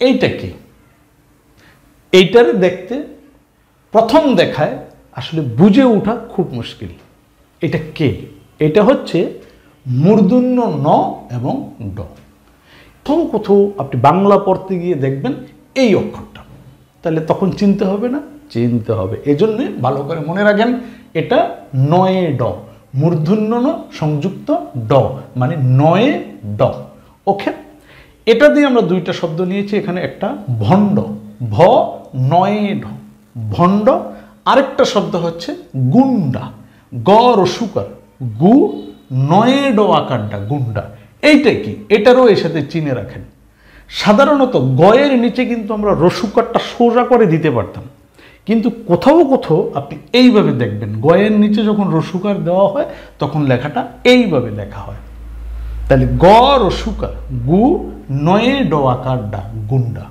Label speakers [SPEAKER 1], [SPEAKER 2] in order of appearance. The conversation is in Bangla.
[SPEAKER 1] এইটা কি? এইটারে দেখতে প্রথম দেখায় আসলে বুঝে ওঠা খুব মুশকিল। এটা কে? এটা হচ্ছে মূর্ধন্য ন এবং ড। প্রথম কোথাও আপনি বাংলা পড়তে গিয়ে দেখবেন এই অক্ষরটা, তাহলে তখন চিনতে হবে না? চিনতে হবে। এজন্য ভালো করে মনে রাখেন, এটা নয়ে ড, মূর্ধন্য ন সংযুক্ত ড, মানে নয়ে ড। ওকে, এটা দিয়ে আমরা দুইটা শব্দ নিয়েছি। এখানে একটা ভণ্ড, ভ নয়ে ঢ, ভণ্ড। আরেকটা শব্দ হচ্ছে গুন্ডা, গ রসুকার, গু নয়ে ড আকারটা, গুন্ডা। এইটা কি? এটারও এর সাথে চিনে রাখেন। সাধারণত গয়ের নিচে কিন্তু আমরা রসুকারটা সোজা করে দিতে পারতাম, কিন্তু কোথাও কোথাও আপনি এইভাবে দেখবেন, গয়ের নিচে যখন রসুকার দেওয়া হয় তখন লেখাটা এইভাবে লেখা হয়। তাহলে গ রসুকার, গু নয়ে ড আকার ডা, গুন্ডা।